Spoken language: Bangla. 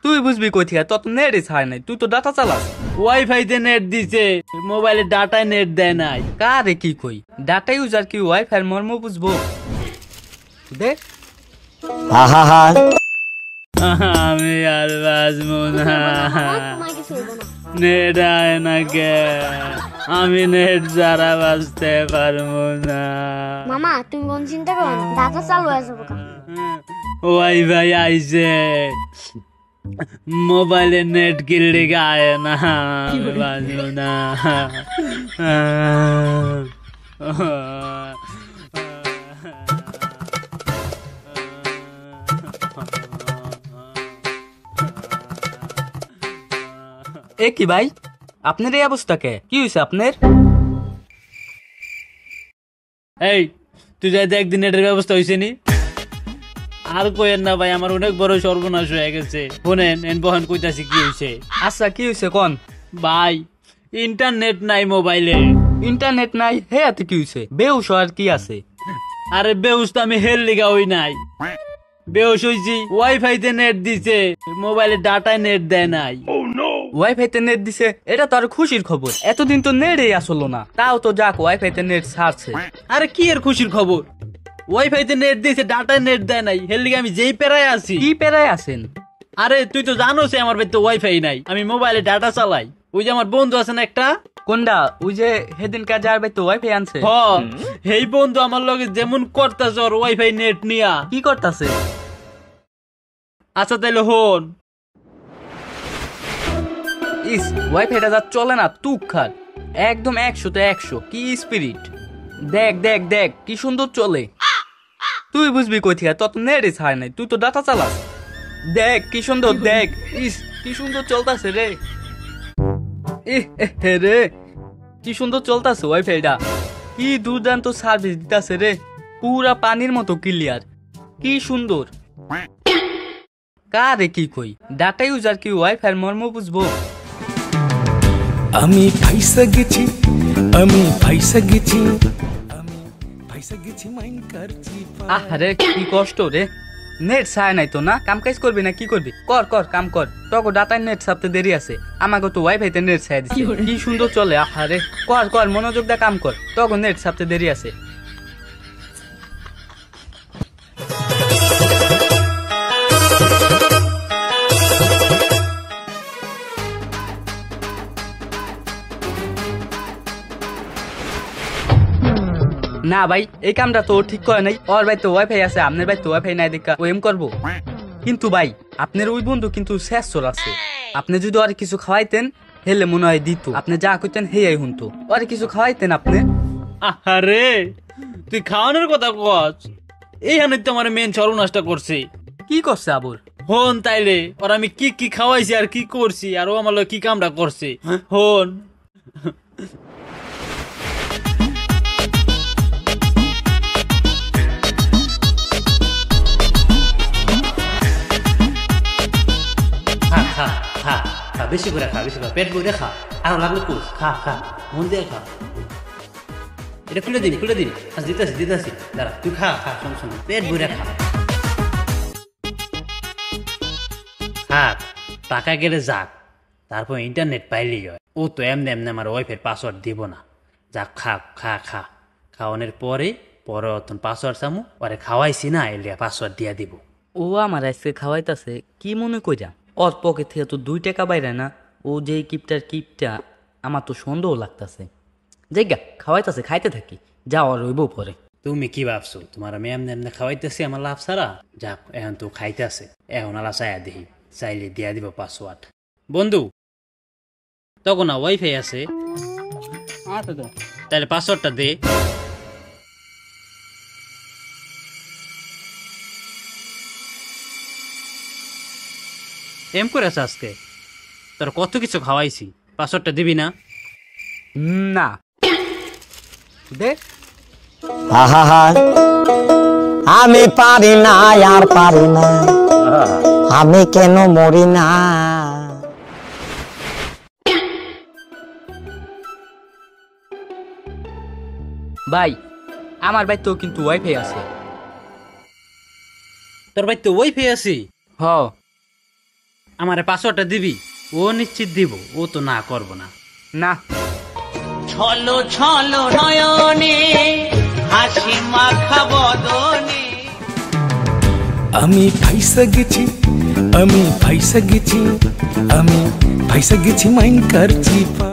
তুই বুঝবি কই থেকে, তোর তো নেটই ছাড় নাই, তুই তো ডাটা চালাস। ওয়াইফাই তে নেট দিছে, মোবাইলে ডাটায় নেট দেয় নাই। কারে কি কই, ডাটা ইউজার কি ওয়াইফাই মর্ম বুঝবো? দেখ আমি আর বাঁচবো না, নেট আয় না কে, আমি নেট ছাড়া বাঁচতে পারবো না। মামা তুমি কোন চিন্তা করো না, ডাটা চালু হয়ে যাবো। ওয়াইফাই আইছে, মোবাইলে নেট কিনলে গায় না, আমি বাঁচবো না। এ কি ভাই, আপনার এই অবস্থা কে, কি হয়েছে আপনার? এই তুই যাইতে একদিন নেটের ব্যবস্থা হয়েছে নি? আর কইেন না ভাই, আমার অনেক বড় সর্বনাশ হয়ে গেছে। শোনেন এন বহন কইতাছি কি হয়েছে। আচ্ছা কি হয়েছে কোন? ভাই ইন্টারনেট নাই মোবাইলে। ইন্টারনেট নাই হে, এতে কি হয়েছে? বেউস আর কি আছে? আরে বেউস তো আমি হেল লিগা হই নাই, বেউস হইছি ওয়াইফাই তে নেট দিছে, মোবাইলে ডাটায় নেট দেয় নাই। ওয়াইফাই তে নেট দিছে, এটা তো আর খুশির খবর। এতদিন তো নেটই আসলো না, তাও তো যাক ওয়াইফাই তে নেট ছাড়ছে। আরে কি এর খুশির খবর, ওয়াইফাই তে নেট দিছে, ডাটায় নেট দেয় নাই, হেল লিগা আমি যেই পেরায় আছি। কি পেরায় আছেন? আরে তুই তো জানোস আমার বাড়িতে ওয়াইফাই নাই, আমি মোবাইলে ডাটা চালাই। ওই যে আমার বন্ধু আছে না একটা, কোনটা? ওই যে সেদিন কাজ আর তো ওয়াইফাই আনছে। এই বন্ধু আমার লগে যেমন করতেছে ওর ওয়াইফাই নেট নিয়া। কি করতেছে? আচ্ছা তাইলে হন। ইস ওয়াইফাইটা যা চলে না তুখার, একদম 100 তে 100, কি স্পিরিট। দেখ দেখ দেখ কি সুন্দর চলে। তুই বুঝবি কই থেকে, তোর তো নেটই ছাড় নাই, তুই তো ডাটা চালাস। দেখ কি সুন্দর, দেখ ইস কি সুন্দর চলতেছে রে। রে কি সুন্দর চলতেছে ওয়াইফাইটা, কি দুর্দান্ত সার্ভিস দিতেছে রে, পুরা পানির মতো ক্লিয়ার, কি সুন্দর। কারে কি কই, ডাটা ইউজার কি ওয়াইফাই মর্ম বুঝবো? আমি ফাইসা গেছি, আমি ফাইসা গেছি, আমি ফাইসা গেছি মাইন করছি। আরে কি কষ্ট রে, নেট ছায় নাই তো না, কাম কাজ করবি না কি করবি? কর কর কাম কর, তোকে ডাটার নেট ছাপতে দেরি আছে, আমাকে তো ওয়াইফাইতে নেট ছায় দিছে, কি সুন্দর চলে। আরে কর কর মনোযোগ দা কাম কর, তোকে নেট ছাপতে দেরি আছে। না ভাই এই কামটা তো ঠিক করে নাই, ওর ভাই তো ওয়াইফাই আছে, আপনার ভাই তো ওয়াইফাই নাই দেখা ও এম করবো। কিন্তু ভাই আপনার ওই বন্ধু কিন্তু শেষ চোর আছে, আপনি যদি আর কিছু খাওয়াইতেন হেলে মনে হয় দিত, আপনি যা কইতেন হেয়াই হুনতো, আর কিছু খাওয়াইতেন আপনি। আরে তুই খাওয়ানোর কথা কস, এই হানে তো আমার মেন সর্বনাশটা করছে। কি করছে আবার? হন তাইলে ওর আমি কি কি খাওয়াইছি আর কি করছি, আর ও আমার কি কামটা করছে হন। বেশি করে খা, বেশি করে পেট ভরে খা, আর লাগলে কুস খা খা, মন দিয়ে খা। এটা খুলে দিবি, খুলে দিবি, আজ দিতেছি দিতেছি, দাঁড়া তুই খা খা, শোন শোন, পেট ভরে খা। খা, টাকা গেলে যাক, তারপর ইন্টারনেট পাইলেই হয়। ও তো এমনি এমনি আমার ওয়াইফাই পাসওয়ার্ড দিব না, যাক খা খা খা, খাওয়ানোর পরে পরে অতন পাসওয়ার্ড চামু, পরে খাওয়াইছি না এলে পাসওয়ার্ড দিয়া দিব। ও আমার আজকে খাওয়াইতাছে কি মনে কইরা, ওর পকেট থেকে তো 2 টাকা বাইরে না, ও যে কিপটা আমার তো সন্দেহ লাগতাছে। জায়গা খাওয়াইতাছে, খাইতে থাকি, যা আর রইব পরে। তুমি কি ভাবছো তোমার আমি এমনি এমনি খাওয়াইতেছি আমার লাভ ছাড়া? যাক এখন তো খাইতেছে, এখন আলা চাইয়া দেখি, চাইলে দিয়া দিব পাসওয়ার্ড। বন্ধু তখন না ওয়াইফাই আছে, তাহলে পাসওয়ার্ডটা দে। এম করে আছে আজকে, তোর কত কিছু খাওয়াইছি, পাসওয়ার্ডটা দিবি না? না দে। আমি পারি না আর পারি না, আমি কেন মরি না। ভাই আমার ভাই তো কিন্তু ওয়াইফাই আছে। তোর ভাই তো ওয়াইফাই আছে? হ আমারে পাসওয়ার্ডটা দিবি? ও নিশ্চিত দিব, ও তো না করব না। না ছলো ছলো নয়নে হাসি মাখা বদনে আমি ফাইসা গেছি, আমি ফাইসা গেছি, আমি ফাইসা গেছি মাইন কারচিপা।